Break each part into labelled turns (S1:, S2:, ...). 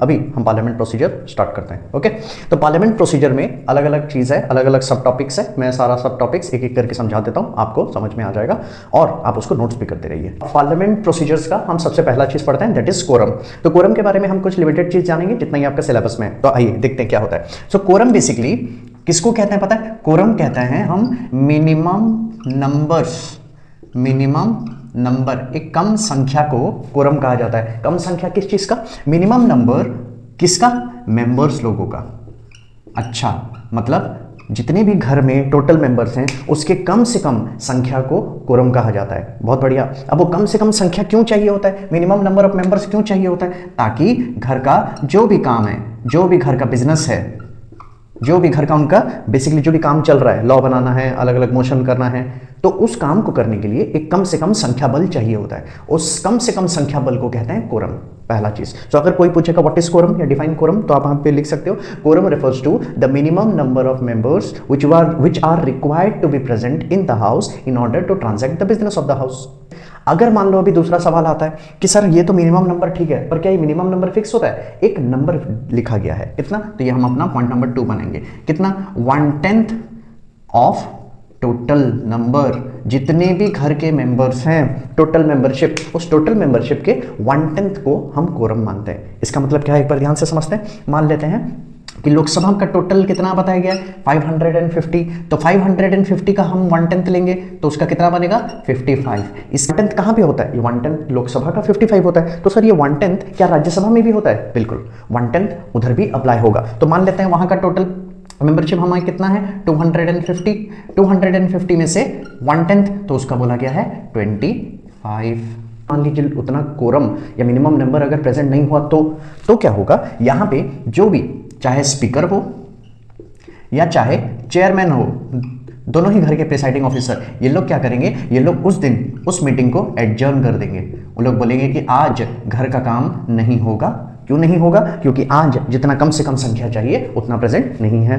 S1: अभी हम parliament procedure start करते हैं। ओके, तो पार्लियामेंट प्रोसीजर में अलग अलग चीज़ है, अलग अलग सब टॉपिक्स है। मैं सारा सब टॉपिक्स एक एक करके समझा देता हूँ, आपको समझ में आ जाएगा और आप उसको नोट्स भी करते रहिए। पार्लियामेंट प्रोसीजर्स का हम सबसे पहला चीज़ पढ़ते हैं, दैट इज कोरम। तो कोरम के बारे में हम कुछ लिमिटेड चीज़ जानेंगे जितना ही आपका सिलेबस में है। तो आइए देखते हैं क्या होता है। सो कोरम बेसिकली किसको कहते हैं पता है? कोरम कहते हैं हम मिनिमम नंबर, एक कम संख्या को कोरम कहा जाता है। कम संख्या किस चीज का? मिनिमम नंबर किसका? मेंबर्स लोगों का। अच्छा, मतलब जितने भी घर में टोटल मेंबर्स हैं उसके कम से कम संख्या को कोरम कहा जाता है। बहुत बढ़िया। अब वो कम से कम संख्या क्यों चाहिए होता है? मिनिमम नंबर ऑफ मेंबर्स क्यों चाहिए होता है? ताकि घर का जो भी काम है, जो भी घर का बिजनेस है, जो भी घर का उनका बेसिकली जो भी काम चल रहा है, लॉ बनाना है, अलग अलग मोशन करना है, तो उस काम को करने के लिए एक कम से कम संख्या बल चाहिए होता है। उस कम से कम संख्या बल को कहते हैं कोरम, पहला चीज। तो अगर कोई पूछेगा व्हाट इज कोरम या डिफाइन कोरम, तो आप यहाँ पे लिख सकते हो quorum refers to the minimum number of members which are required to be present in the house in order to transact the business of the house। अगर मान लो अभी दूसरा सवाल आता है कि सर ये तो मिनिमम नंबर ठीक है, पर क्या ये मिनिमम नंबर फिक्स होता है? एक नंबर लिखा गया है, कितना? तो ये हम अपना पॉइंट नंबर 2 बनाएंगे। कितना? 1/10 ऑफ टोटल नंबर, जितने भी घर के मेंबर्स हैं, टोटल मेंबरशिप, उस टोटल मेंबरशिप के 1/10 को हम कोरम मानते हैं। इसका मतलब क्या है, एक बार ध्यान से समझते हैं। मान लेते हैं कि लोकसभा का टोटल कितना बताया गया है? 550। तो 550 का हम 1/10 लेंगे तो उसका कितना बनेगा? 55। इस 1/10 कहाँ पे होता है? ये 1/10 लोकसभा का 55 होता है। तो सर ये 1/10 क्या राज्यसभा में भी होता है? बिल्कुल, 1/10 उधर भी अप्लाई होगा। तो मान लेते हैं वहां का टोटल मेंबरशिप हमारे कितना है? 250। 250 में से 1/10 तो उसका बोला गया है 25। मान लीजिए उतना कोरम या मिनिमम नंबर अगर प्रेजेंट नहीं हुआ तो क्या होगा? यहाँ पे जो भी, चाहे स्पीकर हो या चाहे चेयरमैन हो, दोनों ही घर के प्रिसाइडिंग ऑफिसर, ये लोग क्या करेंगे? ये लोग उस दिन उस मीटिंग को एडजर्न कर देंगे। वो लोग बोलेंगे कि आज घर का काम नहीं होगा। क्यों नहीं होगा? क्योंकि आज जितना कम से कम संख्या चाहिए उतना प्रेजेंट नहीं है।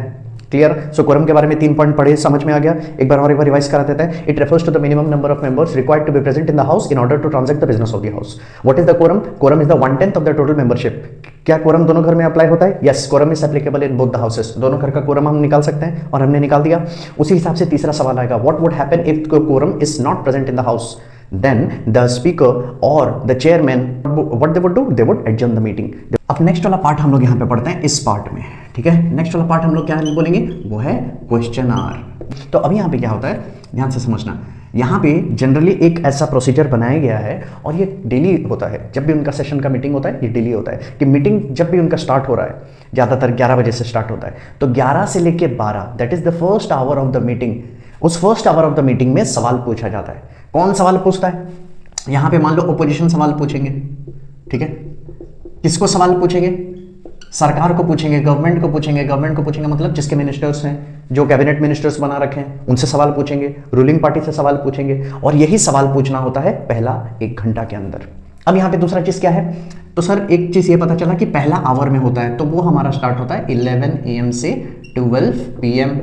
S1: क्लियर? सो कोरम के बारे में 3 पॉइंट पढ़े, समझ में आ गया। एक बार रिवाइज करा देता है। It refers to the minimum number of members required to be present in the house in order to transact the business of the house. What is the quorum? Quorum is the 1/10 of the total membership. क्या quorum दोनों घर में apply होता है? Yes, quorum is applicable in both the houses. दोनों घर का quorum हम निकाल सकते हैं और हमने निकाल दिया। उसी हिसाब से तीसरा सवाल आएगा, what would happen if quorum is not present in the house? Then the speaker or the chairman, what they would do? They would adjourn the meeting. अब नेक्स्ट वाला पार्ट हम लोग यहाँ पे पढ़ते हैं इस पार्ट में, ठीक है? नेक्स्ट वाला पार्ट हम लोग क्या बोलेंगे? वो है क्वेश्चन आवर। तो अभी यहाँ पे क्या होता है, ध्यान से समझना। यहाँ पे जनरली एक ऐसा प्रोसीजर बनाया गया है और ये डेली होता है। जब भी उनका सेशन का मीटिंग होता है, ये डेली होता है कि मीटिंग जब भी उनका स्टार्ट हो रहा है, ज़्यादातर 11 बजे से स्टार्ट होता है, तो 11 से लेके 12, that is the first hour of the meeting. उस first hour of the meeting में सवाल पूछा जाता है। कौन सवाल पूछता है? यहां पे मान लो ओपोजिशन सवाल पूछेंगे, ठीक है? किसको सवाल पूछेंगे? सरकार को पूछेंगे, गवर्नमेंट को पूछेंगे। गवर्नमेंट को पूछेंगे मतलब जिसके मिनिस्टर्स हैं, जो कैबिनेट मिनिस्टर्स बना रखे हैं, उनसे सवाल पूछेंगे। रूलिंग पार्टी से सवाल पूछेंगे और यही सवाल पूछना होता है पहला 1 घंटा के अंदर। अब यहाँ पे दूसरा चीज क्या है? तो सर एक चीज ये पता चला कि पहला आवर में होता है, तो वो हमारा स्टार्ट होता है 11 AM से 12 PM।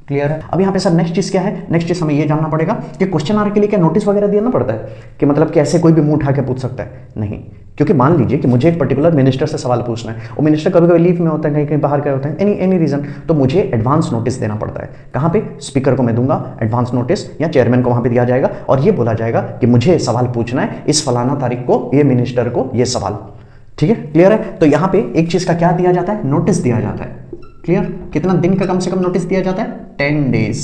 S1: क्लियर है? अब यहाँ पे सर नेक्स्ट चीज क्या है? नेक्स्ट चीज हमें ये जानना पड़ेगा कि क्वेश्चन आवर के लिए क्या नोटिस वगैरह देना पड़ता है कि मतलब कैसे कोई भी मुंह उठा के पूछ सकता है? नहीं, क्योंकि मान लीजिए कि मुझे एक पर्टिकुलर मिनिस्टर से सवाल पूछना है, वो मिनिस्टर कभी कभी लीव में होता है, कहीं कहीं बाहर गए होते हैं, एनी रीजन, तो मुझे एडवांस नोटिस देना पड़ता है। कहाँ पे? स्पीकर को मैं दूंगा एडवांस नोटिस या चेयरमैन को वहां पे दिया जाएगा और ये बोला जाएगा कि मुझे सवाल पूछना है इस फलाना तारीख को, ये मिनिस्टर को ये सवाल। ठीक है? क्लियर है? तो यहाँ पे एक चीज का क्या दिया जाता है? नोटिस दिया जाता है। क्लियर? कितना दिन का कम से कम नोटिस दिया जाता है? 10 डेज।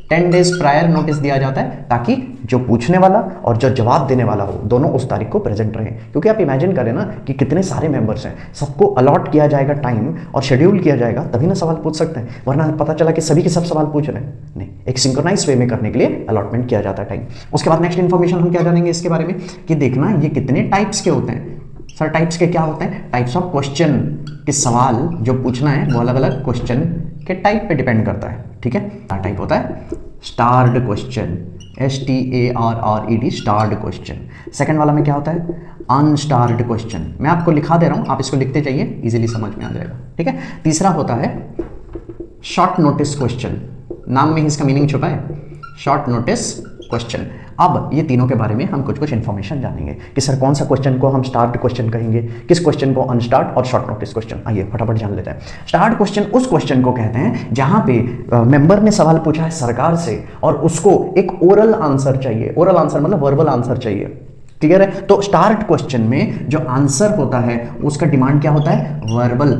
S1: 10 डेज प्रायर नोटिस दिया जाता है ताकि जो पूछने वाला और जो जवाब देने वाला हो दोनों उस तारीख को प्रेजेंट रहें। क्योंकि आप इमेजिन करें ना कि कितने सारे मेंबर्स हैं, सबको अलॉट किया जाएगा टाइम और शेड्यूल किया जाएगा, तभी ना सवाल पूछ सकते हैं। वरना पता चला कि सभी के सब सवाल पूछ रहे हैं, नहीं। एक सिंक्रोनाइज वे में करने के लिए अलॉटमेंट किया जाता है टाइम। उसके बाद नेक्स्ट इन्फॉर्मेशन हम क्या जानेंगे इसके बारे में कि देखना ये कितने टाइप्स के होते हैं। सर टाइप्स के क्या होते हैं? टाइप्स ऑफ क्वेश्चन के सवाल जो पूछना है वो अलग अलग क्वेश्चन के टाइप पे डिपेंड करता है। ठीक है? टाइप होता है स्टार्ड क्वेश्चन, STARRED, स्टार्ड क्वेश्चन। सेकंड वाला में क्या होता है? Unstarred question. मैं आपको लिखा दे रहा हूं, आप इसको लिखते जाइए, इजीली समझ में आ जाएगा। ठीक है? तीसरा होता है शॉर्ट नोटिस क्वेश्चन। नाम में ही इसका मीनिंग छुपा है, शॉर्ट नोटिस क्वेश्चन। अब ये तीनों के बारे में हम कुछ कुछ इन्फॉर्मेशन जानेंगे कि सर कौन सा क्वेश्चन को हम स्टार्ट क्वेश्चन कहेंगे, किस क्वेश्चन को अनस्टार्ट और शॉर्ट नोटिस क्वेश्चन। आइए फटाफट जान लेते हैं। स्टार्ट क्वेश्चन उस क्वेश्चन को कहते हैं जहां पे मेंबर ने सवाल पूछा है सरकार से और उसको एक ओरल आंसर चाहिए। ओरल आंसर मतलब वर्बल आंसर चाहिए। क्लियर है? तो स्टार्ट क्वेश्चन में जो आंसर होता है उसका डिमांड क्या होता है? वर्बल।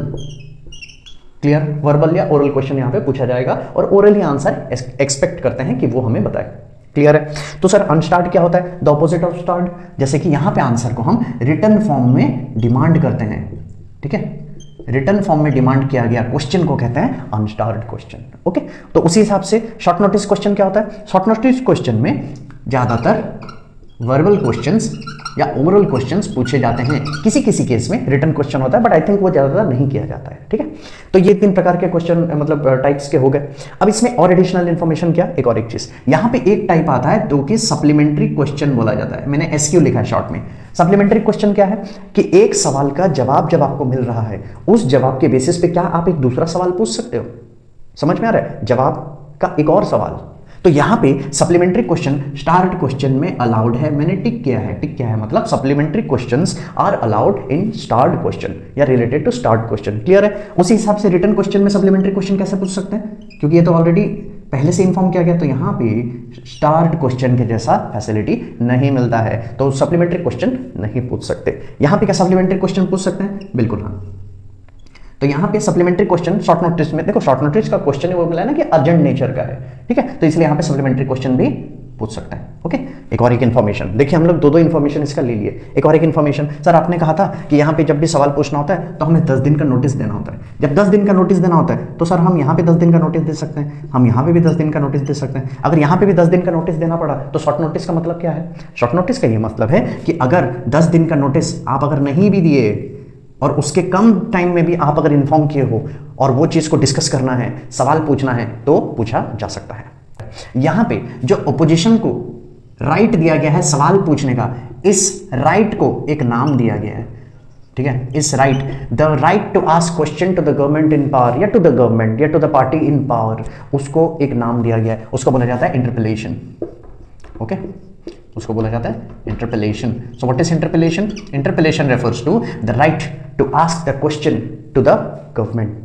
S1: क्लियर? वर्बल या ओरल क्वेश्चन यहां पे पूछा जाएगा और ओरली आंसर एक्सपेक्ट करते हैं कि वो हमें बताए। क्लियर है? तो सर अनस्टार्ट क्या होता है? The opposite of start. जैसे कि यहां पे आंसर को हम रिटन फॉर्म में डिमांड करते हैं। ठीक है? रिटन फॉर्म में डिमांड किया गया क्वेश्चन को कहते हैं अनस्टार्ड क्वेश्चन। ओके, तो उसी हिसाब से शॉर्ट नोटिस क्वेश्चन क्या होता है? शॉर्ट नोटिस क्वेश्चन में ज्यादातर वर्बल क्वेश्चंस या ओरल क्वेश्चंस पूछे जाते हैं। किसी किसी केस में रिटन क्वेश्चन होता है, बट आई थिंक वो ज्यादातर नहीं किया जाता है। ठीक है? तो ये 3 प्रकार के क्वेश्चन मतलब टाइप्स के हो गए। अब इसमें और एडिशनल इन्फॉर्मेशन क्या? एक और एक चीज यहां पे एक टाइप आता है जो कि सप्लीमेंट्री क्वेश्चन बोला जाता है। मैंने एसक्यू लिखा है शॉर्ट में। सप्लीमेंट्री क्वेश्चन क्या है कि एक सवाल का जवाब जब आपको मिल रहा है उस जवाब के बेसिस पे क्या आप एक दूसरा सवाल पूछ सकते हो। समझ में आ रहा है? जवाब का एक और सवाल। तो यहां पे सप्लीमेंट्री क्वेश्चन स्टार्ट क्वेश्चन में अलाउड है। मैंने टिक किया है। टिक क्या है मतलब supplementary questions are allowed in starred question या related to starred question. Clear है? उसी हिसाब से रिटन क्वेश्चन में सप्लीमेंट्री क्वेश्चन कैसे पूछ सकते हैं, क्योंकि ये तो ऑलरेडी पहले से इन्फॉर्म किया गया। तो यहां पे स्टार्ट क्वेश्चन के जैसा फैसिलिटी नहीं मिलता है, तो सप्लीमेंट्री क्वेश्चन नहीं पूछ सकते। यहां पे क्या सप्लीमेंट्री क्वेश्चन पूछ सकते हैं? बिल्कुल हाँ। तो यहां पे सप्लीमेंट्री क्वेश्चन शॉर्ट नोटिस में देखो, शॉर्ट नोटिस का क्वेश्चन वो मिला है ना कि अर्जेंट नेचर का है। ठीक है? तो इसलिए यहां पे सप्लीमेंट्री क्वेश्चन भी पूछ सकते हैं। ओके, एक और एक इन्फॉर्मेशन देखिए, हम लोग दो इन्फॉर्मेशन इसका ले लिए। एक और एक इन्फॉर्मेशन, सर आपने कहा था कि यहाँ पे जब भी सवाल पूछना होता है तो हमें 10 दिन का नोटिस देना होता है। जब 10 दिन का नोटिस देना होता है तो सर हम यहाँ पे 10 दिन का नोटिस दे सकते हैं, हम यहाँ पे भी 10 दिन का नोटिस दे सकते हैं। अगर यहाँ पे भी 10 दिन का नोटिस देना पड़ा तो शॉर्ट नोटिस का मतलब क्या है? शॉर्ट नोटिस का ये मतलब है कि अगर 10 दिन का नोटिस आप अगर नहीं भी दिए और उसके कम टाइम में भी आप अगर इन्फॉर्म किए हो और वो चीज़ को डिस्कस करना है, सवाल पूछना है, तो पूछा जा सकता है। यहाँ पे जो अपोजिशन को राइट दिया गया है सवाल पूछने का, इस राइट को एक नाम दिया गया है। ठीक है? इस right, the right to ask question to the government in power या टू द गवर्नमेंट या to the party in power, उसको एक नाम दिया गया है। उसको बोला जाता है इंटरपेलेशन। ओके, उसको बोला जाता है interpellation. So what is interpellation? Interpellation refers to the right to ask the question to the government.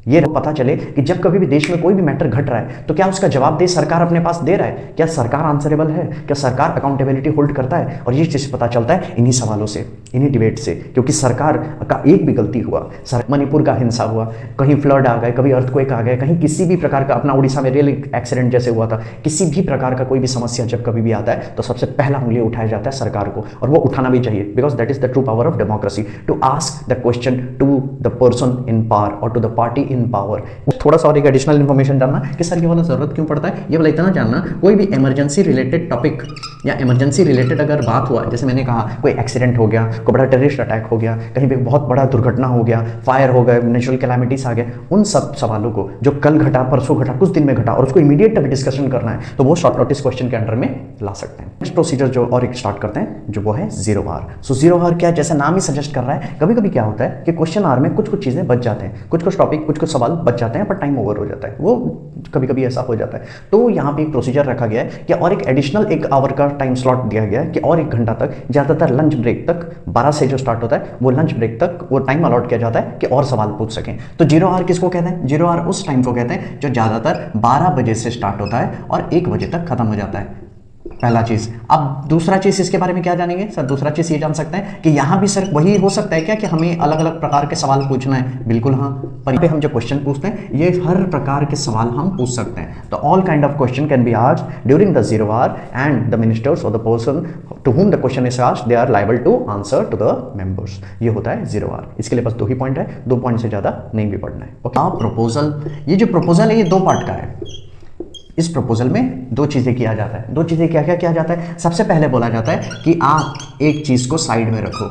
S1: ये पता चले कि जब कभी भी देश में कोई भी मैटर घट रहा है तो क्या उसका जवाब दे सरकार अपने पास दे रहा है, क्या सरकार आंसरेबल है, क्या सरकार अकाउंटेबिलिटी होल्ड करता है। और ये चीज़ पता चलता है इन्हीं सवालों से, इन्हीं डिबेट से। क्योंकि सरकार का एक भी गलती हुआ, मणिपुर का हिंसा हुआ, कहीं फ्लड आ गए, कभी अर्थक्वेक आ गए, कहीं किसी भी प्रकार का, अपना उड़ीसा में रेल एक्सीडेंट जैसे हुआ था, किसी भी प्रकार का कोई भी समस्या जब कभी भी आता है तो सबसे पहला उंगली उठाया जाता है सरकार को, और वो उठाना भी चाहिए। Because that is the true power of democracy, to ask the question to the person in power और to the party in power. थोड़ा सा और एक एडिशनल इन्फॉर्मेशन जानना कि सर ये वाला जरूरत क्यों पड़ता है, ये वाला इतना जानना, कोई भी इमरजेंसी रिलेटेड टॉपिक या इमरजेंसी रिलेटेड अगर बात हुआ, जैसे मैंने कहा कोई एक्सीडेंट हो गया, कोई बड़ा टेररिस्ट अटैक हो गया, कहीं पे बहुत बड़ा दुर्घटना हो गया, फायर हो गए, नेचुरल कैलामिटीज आ गए, उन सब सवालों को जो कल घटा, परसों घटा, कुछ दिन में घटा और उसको इमीडिएट अभी डिस्कशन करना है तो वो शॉर्ट नोटिस क्वेश्चन के अंडर में ला सकते हैं। नेक्स्ट प्रोसीजर जो और एक स्टार्ट करते हैं जो वो है zero hour. So zero hour क्या, जैसे नाम ही सजेस्ट कर रहा है, कभी कभी क्या होता है कि क्वेश्चन आर में कुछ कुछ चीजें बच जाते हैं, कुछ कुछ टॉपिक, कुछ कुछ सवाल बच जाते हैं पर टाइम ओवर हो जाता है, वो कभी कभी ऐसा हो जाता है। तो यहाँ पे एक प्रोसीजर रखा गया है कि और एक एडिशनल 1 आवर का टाइम स्लॉट दिया गया है कि और 1 घंटा तक, ज्यादातर लंच ब्रेक तक, 12 से जो स्टार्ट होता है वो लंच ब्रेक तक वो टाइम अलॉट किया जाता है कि और सवाल पूछ सकें। तो जीरो आवर किसको कहते हैं? जीरो आवर उस टाइम को कहते हैं जो ज्यादातर 12 बजे से स्टार्ट होता है और 1 बजे तक खत्म हो जाता है। पहला चीज। अब दूसरा चीज इसके बारे में क्या जानेंगे सर? दूसरा चीज ये जान सकते हैं कि यहां भी सर वही हो सकता है क्या कि हमें अलग अलग प्रकार के सवाल पूछना है? बिल्कुल हाँ। पर यहाँ पे हम जो क्वेश्चन पूछते हैं ये हर प्रकार के सवाल हम पूछ सकते हैं। तो all kind of question can be asked during the zero hour and the ministers और the person to whom the question is asked they are liable to answer to the members. ये होता है जीरो आवर। इसके लिए बस 2 ही point है, 2 point से ज्यादा नहीं भी पढ़ना है। Okay, proposal. ये जो प्रपोजल है ये 2 पार्ट का है। इस प्रपोजल में 2 चीजें किया जाता है। 2 चीजें क्या क्या किया जाता है? सबसे पहले बोला जाता है कि आप एक चीज को साइड में रखो,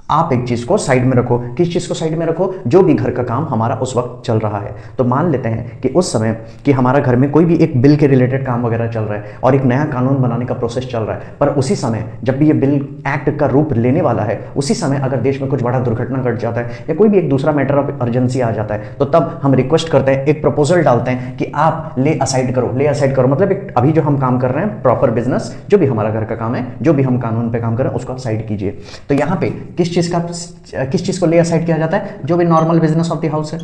S1: आप एक चीज को साइड में रखो। किस चीज को साइड में रखो? जो भी घर का काम हमारा उस वक्त चल रहा है। तो मान लेते हैं कि उस समय कि हमारा घर में कोई भी एक बिल के रिलेटेड काम वगैरह चल रहा है और एक नया कानून बनाने का प्रोसेस चल रहा है, पर उसी समय जब भी ये बिल एक्ट का रूप लेने वाला है, उसी समय अगर देश में कुछ बड़ा दुर्घटना घट जाता है या कोई भी एक दूसरा मैटर ऑफ अर्जेंसी आ जाता है, तो तब हम रिक्वेस्ट करते हैं, एक प्रपोजल डालते हैं कि आप ले असाइड करो। ले असाइड करो मतलब एक अभी जो हम काम कर रहे हैं प्रॉपर बिजनेस, जो भी हमारा घर का काम है, जो भी हम कानून पे काम कर रहे हैं, उसको आप साइड कीजिए। तो यहाँ पे किस चीज को ले असाइड किया जाता है? जो भी normal business of the house है,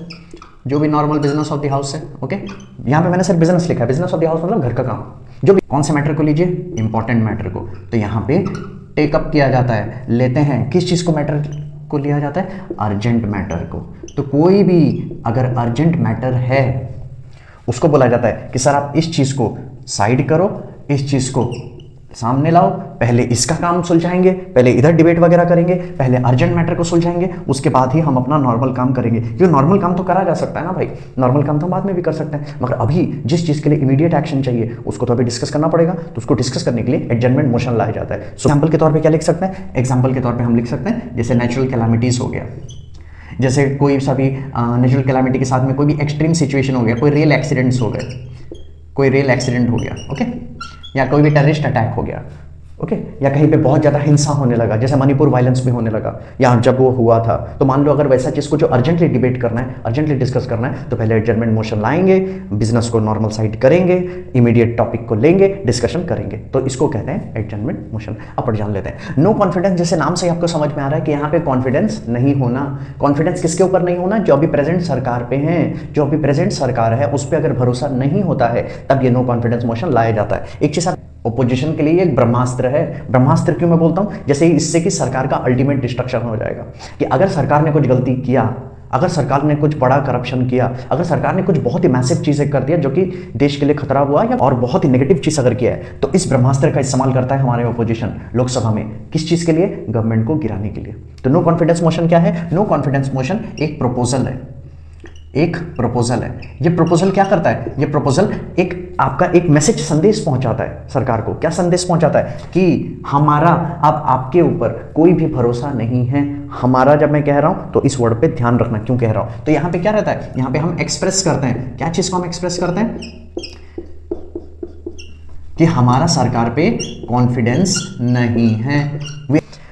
S1: जो भी normal business of the house है। ओके, यहाँ पे मैंने सिर्फ बिजनेस लिखा है, बिजनेस ऑफ द हाउस मतलब घर का काम। जो भी कौन से मैटर को लीजिए? इंपॉर्टेंट मैटर को। तो यहाँ पे टेकअप किया जाता है, लेते हैं किस चीज को मैटर को लिया जाता है? अर्जेंट मैटर को। तो कोई भी अगर अर्जेंट मैटर है उसको बोला जाता है कि सर आप इस चीज को साइड करो, इस चीज को सामने लाओ, पहले इसका काम सुलझाएंगे, पहले इधर डिबेट वगैरह करेंगे, पहले अर्जेंट मैटर को सुलझाएंगे, उसके बाद ही हम अपना नॉर्मल काम करेंगे। क्योंकि नॉर्मल काम तो करा जा सकता है ना भाई, नॉर्मल काम तो बाद में भी कर सकते हैं, मगर अभी जिस चीज़ के लिए इमीडिएट एक्शन चाहिए उसको तो अभी डिस्कस करना पड़ेगा। तो उसको डिस्कस करने के लिए एडजर्नमेंट मोशन लाया जाता है। एग्जाम्पल के तौर पर क्या लिख सकते हैं? एग्जाम्पल के तौर पर हम लिख सकते हैं जैसे नेचुरल कैलामिटीज हो गया, जैसे कोई सा भी नेचुरल कैलामिटी के साथ में कोई भी एक्सट्रीम सिचुएशन हो गया, कोई रियल एक्सीडेंट्स हो गए, कोई रियल एक्सीडेंट हो गया, ओके, या कोई भी टेररिस्ट अटैक हो गया, ओके, या कहीं पे बहुत ज़्यादा हिंसा होने लगा, जैसे मणिपुर वायलेंस भी होने लगा या जब वो हुआ था। तो मान लो अगर वैसा चीज़ को जो अर्जेंटली डिबेट करना है, अर्जेंटली डिस्कस करना है, तो पहले एडजर्नमेंट मोशन लाएंगे, बिजनेस को नॉर्मल साइड करेंगे, इमीडिएट टॉपिक को लेंगे, डिस्कशन करेंगे। तो इसको कहते हैं एडजर्नमेंट मोशन। अब जान लेते हैं नो कॉन्फिडेंस। जैसे नाम से आपको समझ में आ रहा है कि यहाँ पे कॉन्फिडेंस नहीं होना। कॉन्फिडेंस किसके ऊपर नहीं होना? जो अभी प्रेजेंट सरकार पे है, जो अभी प्रेजेंट सरकार है उस पर अगर भरोसा नहीं होता है तब ये नो कॉन्फिडेंस मोशन लाया जाता है। एक चीज़ ओपोजिशन के लिए एक ब्रह्मास्त्र है। ब्रह्मास्त्र क्यों मैं बोलता हूं? जैसे इससे कि सरकार का अल्टीमेट डिस्ट्रक्शन हो जाएगा, कि अगर सरकार ने कुछ गलती किया, अगर सरकार ने कुछ बड़ा करप्शन किया, अगर सरकार ने कुछ बहुत ही मैसिव चीजें कर दिया जो कि देश के लिए खतरा हुआ या और बहुत ही नेगेटिव चीज अगर किया है, तो इस ब्रह्मास्त्र का इस्तेमाल करता है हमारे ओपोजिशन लोकसभा में। किस चीज के लिए? गवर्नमेंट को गिराने के लिए। तो नो कॉन्फिडेंस मोशन क्या है? नो कॉन्फिडेंस मोशन एक प्रपोजल है, एक प्रपोजल है। ये प्रपोजल क्या करता है? ये प्रपोजल एक आपका एक मैसेज, संदेश पहुंचाता है सरकार को। क्या संदेश पहुंचाता है? कि हमारा अब आपके ऊपर कोई भी भरोसा नहीं है। हमारा जब मैं कह रहा हूं तो इस वर्ड पे ध्यान रखना क्यों कह रहा हूं। तो यहां पे क्या रहता है? यहां पे हम एक्सप्रेस करते हैं, क्या चीज को हम एक्सप्रेस करते हैं? कि हमारा सरकार पे कॉन्फिडेंस नहीं है।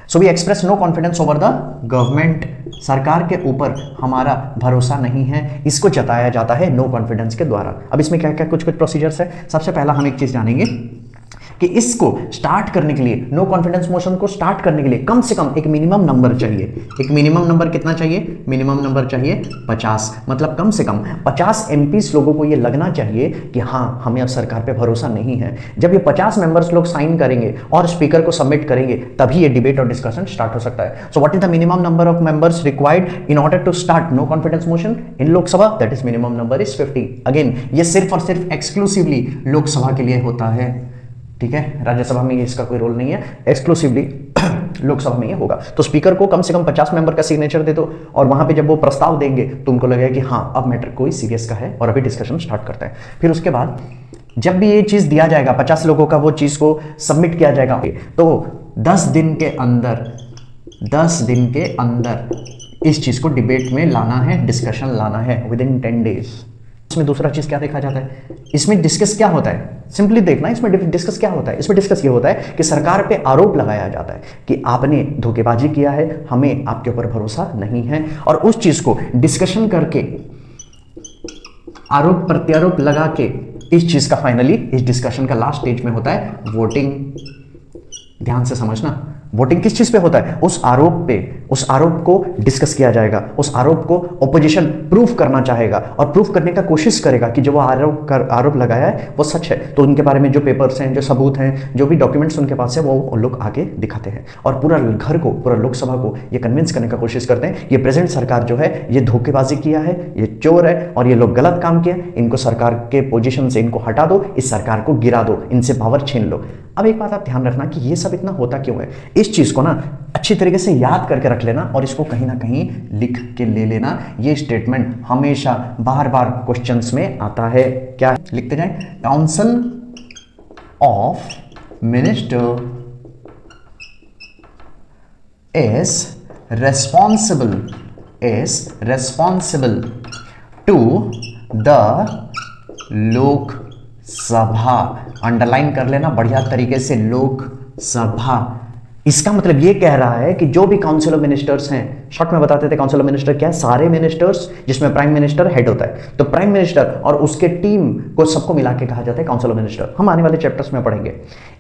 S1: So we express no confidence over the government. सरकार के ऊपर हमारा भरोसा नहीं है, इसको जताया जाता है नो कॉन्फिडेंस के द्वारा। अब इसमें क्या क्या कुछ प्रोसीजर्स है। सबसे पहला हम एक चीज जानेंगे कि इसको स्टार्ट करने के लिए, नो कॉन्फिडेंस मोशन को स्टार्ट करने के लिए कम से कम एक मिनिमम नंबर चाहिए। एक मिनिमम नंबर कितना चाहिए? मिनिमम नंबर चाहिए 50। मतलब कम से कम 50 एमपीस लोगों को ये लगना चाहिए कि हाँ हमें अब सरकार पे भरोसा नहीं है। जब ये 50 मेंबर्स लोग साइन करेंगे और स्पीकर को सबमिट करेंगे तभी ये डिबेट और डिस्कशन स्टार्ट हो सकता है। So what is the minimum number of members required in order to start no confidence motion in Lok Sabha? That is minimum number is 50। Again ये सिर्फ और सिर्फ एक्सक्लूसिवली लोकसभा के लिए होता है, ठीक है। राज्यसभा में इसका कोई रोल नहीं है, एक्सक्लूसिवली लोकसभा में ये होगा। तो स्पीकर को कम से कम 50 मेंबर का सिग्नेचर दे दो और वहां पे जब वो प्रस्ताव देंगे तो उनको लगेगा कि हाँ अब मैटर कोई सीरियस का है और अभी डिस्कशन स्टार्ट करते हैं। फिर उसके बाद जब भी ये चीज दिया जाएगा, 50 लोगों का वो चीज को सबमिट किया जाएगा, तो 10 दिन के अंदर इस चीज को डिबेट में लाना है, डिस्कशन लाना है विद इन 10 डेज। इसमें दूसरा चीज क्या देखा जाता है? इसमें डिस्कस क्या होता है? सिंपली देखना, इसमें डिस्कस क्या होता है? इसमें डिस्कस ये होता है कि सरकार पे आरोप लगाया जाता है कि आपने धोखेबाजी किया है, हमें आपके ऊपर भरोसा नहीं है, और उस चीज को डिस्कशन करके आरोप प्रत्यारोप लगा के इस चीज का फाइनली इस डिस्कशन का लास्ट स्टेज में होता है वोटिंग। ध्यान से समझना, वोटिंग किस चीज पे होता है? उस आरोप पे, उस आरोप को डिस्कस किया जाएगा, उस आरोप को ओपोजिशन प्रूफ करना चाहेगा और प्रूफ करने का कोशिश करेगा कि जो वो आरोप लगाया है वो सच है। तो उनके बारे में जो पेपर्स हैं, जो सबूत हैं, जो भी डॉक्यूमेंट्स उनके पास है वो लोग आगे दिखाते हैं और पूरा घर को, पूरा लोकसभा को ये कन्विंस करने का कोशिश करते हैं ये प्रेजेंट सरकार जो है ये धोखेबाजी किया है, ये चोर है और ये लोग गलत काम किया, इनको सरकार के पोजीशन से इनको हटा दो, इस सरकार को गिरा दो, इनसे पावर छीन लो। अब एक बात आप ध्यान रखना कि ये सब इतना होता क्यों है। इस चीज को ना अच्छी तरीके से याद करके रख लेना और इसको कहीं ना कहीं लिख के ले लेना। ये स्टेटमेंट हमेशा बार बार क्वेश्चंस में आता है। क्या लिखते जाएं? Council of minister is responsible to the लोक सभा, अंडरलाइन कर लेना बढ़िया तरीके से, लोक सभा। इसका मतलब ये कह रहा है कि जो भी काउंसिल ऑफ मिनिस्टर्स हैं, शॉर्ट में बताते थे काउंसिल ऑफ मिनिस्टर क्या है, सारे मिनिस्टर्स जिसमें प्राइम मिनिस्टर हेड होता है, तो प्राइम मिनिस्टर और उसके टीम को सबको मिला के कहा जाता है काउंसिल ऑफ मिनिस्टर। हम आने वाले चैप्टर्स में पढ़ेंगे।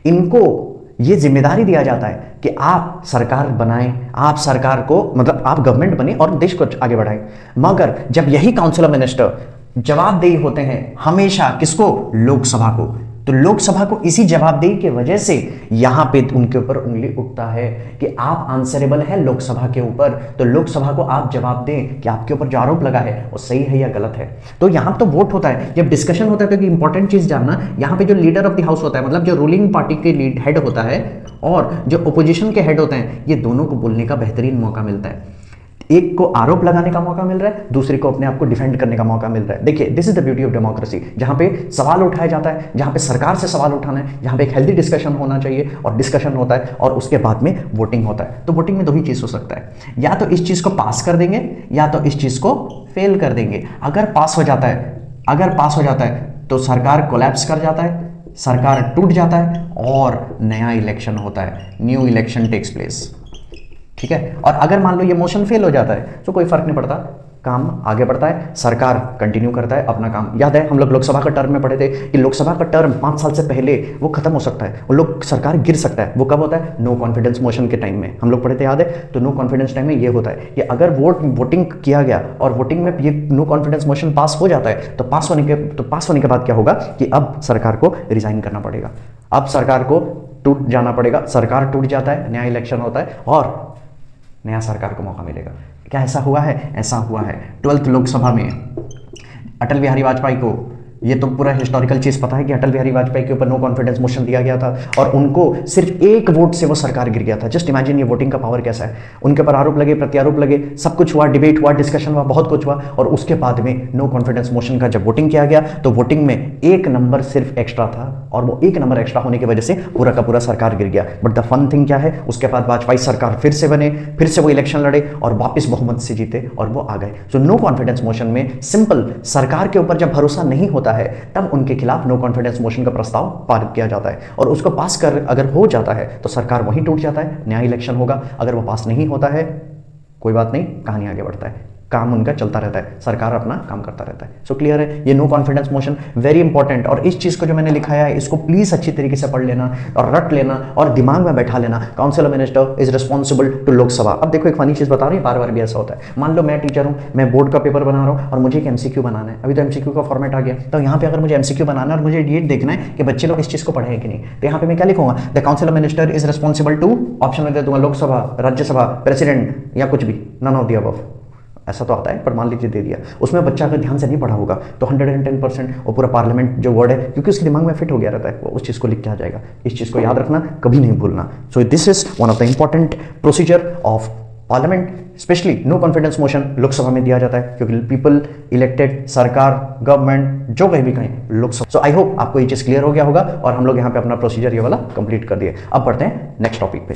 S1: इनको ये जिम्मेदारी दिया जाता है कि आप सरकार बनाएं, आप सरकार को मतलब आप गवर्नमेंट बने और देश को आगे बढ़ाएं। मगर जब यही काउंसिल ऑफ मिनिस्टर जवाबदेही होते हैं हमेशा किसको, लोकसभा को, तो लोकसभा को इसी जवाबदेही की वजह से यहां पे उनके ऊपर उंगली उठता है कि आप आंसरेबल है लोकसभा के ऊपर, तो लोकसभा को आप जवाब दें कि आपके ऊपर जो आरोप लगा है वो सही है या गलत है। तो यहां तो वोट होता है, जब डिस्कशन होता है, क्योंकि इंपॉर्टेंट चीज जानना, यहां पे जो लीडर ऑफ द हाउस होता है, मतलब जो रूलिंग पार्टी के हेड होता है और जो ओपोजिशन के हेड होते हैं, ये दोनों को बोलने का बेहतरीन मौका मिलता है। एक को आरोप लगाने का मौका मिल रहा है, दूसरे को अपने आप को डिफेंड करने का मौका मिल रहा है। देखिए, this is the beauty of democracy, जहां पे सवाल उठाया जाता है, जहां पे सरकार से सवाल उठाना है, जहां पे एक हेल्दी डिस्कशन होना चाहिए और डिस्कशन होता है और उसके बाद में वोटिंग होता है। तो वोटिंग में दो ही चीज हो सकता है, या तो इस चीज को पास कर देंगे या तो इस चीज को फेल कर देंगे। अगर पास हो जाता है तो सरकार कोलैप्स कर जाता है, सरकार टूट जाता है और नया इलेक्शन होता है, न्यू इलेक्शन टेक्स प्लेस। ठीक है, और अगर मान लो ये मोशन फेल हो जाता है तो कोई फर्क नहीं पड़ता, काम आगे बढ़ता है, सरकार कंटिन्यू करता है अपना काम। याद है हम लोग लोकसभा का टर्म में पढ़े थे कि लोकसभा का टर्म 5 साल से पहले वो खत्म हो सकता है, वो लोग सरकार गिर सकता है। वो कब होता है, नो कॉन्फिडेंस मोशन के टाइम में, हम लोग पढ़े थे, याद है। तो नो कॉन्फिडेंस टाइम में ये होता है कि अगर वोटिंग किया गया और वोटिंग में ये नो कॉन्फिडेंस मोशन पास हो जाता है तो पास होने के बाद क्या होगा कि अब सरकार को रिजाइन करना पड़ेगा, अब सरकार को टूट जाना पड़ेगा, सरकार टूट जाता है, नया इलेक्शन होता है और नया सरकार को मौका मिलेगा। क्या ऐसा हुआ है? ऐसा हुआ है 12th लोकसभा में अटल बिहारी वाजपेयी को, ये तो पूरा हिस्टोरिकल चीज पता है कि अटल बिहारी वाजपेयी के ऊपर नो कॉन्फिडेंस मोशन दिया गया था और उनको सिर्फ एक वोट से वो सरकार गिर गया था। जस्ट इमेजिन ये वोटिंग का पावर कैसा है। उनके ऊपर आरोप लगे, प्रत्यारोप लगे, सब कुछ हुआ, डिबेट हुआ, डिस्कशन हुआ, बहुत कुछ हुआ और उसके बाद में नो कॉन्फिडेंस मोशन का जब वोटिंग किया गया तो वोटिंग में 1 नंबर सिर्फ एक्स्ट्रा था और वो 1 नंबर एक्स्ट्रा होने की वजह से पूरा का पूरा सरकार गिर गया। बट द फन थिंग क्या है, उसके बाद वाजपेयी सरकार फिर से बने, फिर से वो इलेक्शन लड़े और वापस बहुमत से जीते और वो आ गए। सो नो कॉन्फिडेंस मोशन में सिंपल सरकार के ऊपर जब भरोसा नहीं होता है तब उनके खिलाफ नो कॉन्फिडेंस मोशन का प्रस्ताव पारित किया जाता है और उसको पास कर अगर हो जाता है तो सरकार वहीं टूट जाता है, नया इलेक्शन होगा। अगर वो पास नहीं होता है कोई बात नहीं, कहानी आगे बढ़ता है, काम उनका चलता रहता है, सरकार अपना काम करता रहता है। सो क्लियर है, ये no confidence motion very important. और इस चीज को जो मैंने लिखाया है इसको प्लीज अच्छी तरीके से पढ़ लेना और रट लेना और दिमाग में बैठा लेना। Council of minister is responsible to Lok Sabha. अब देखो एक फनी चीज बता रही है, बार बार भी ऐसा होता है। मान लो मैं टीचर हूं, मैं बोर्ड का पेपर बना रहा हूं और मुझे एक एमसीक्यू बनाना है। अभी तो एमसीक्यू का फॉर्मेट आ गया, तो यहाँ पे अगर मुझे एमसीक्यू बनाना है और मुझे ये देखना है कि बच्चे लोग इस चीज को पढ़े कि नहीं, तो यहाँ पे मैं क्या लिखूंगा, the council of minister is responsible to, option में दे दूंगा लोकसभा, राज्यसभा, प्रेसिडेंट या कुछ भी, नन ऑफ द अबव। ऐसा तो आता है पर मान लीजिए दे दिया, उसमें बच्चा अगर ध्यान से नहीं पढ़ा होगा तो 110% वो पूरा पार्लियामेंट जो वर्ड है क्योंकि उसके दिमाग में फिट हो गया रहता है, वो उस चीज़ को लिख के आ जाएगा। इस चीज़ को याद रखना, कभी नहीं भूलना। So this is one of the important procedure of parliament, specially no confidence motion Lok Sabha में दिया जाता है क्योंकि पीपल इलेक्टेड, सरकार, गवर्नमेंट जो कहीं भी कहीं लोकसभा। सो आई होप आपको ये चीज़ क्लियर हो गया होगा और हम लोग यहाँ पे अपना प्रोसीजर ये वाला कंप्लीट कर दिए। अब बढ़ते हैं नेक्स्ट टॉपिक पे।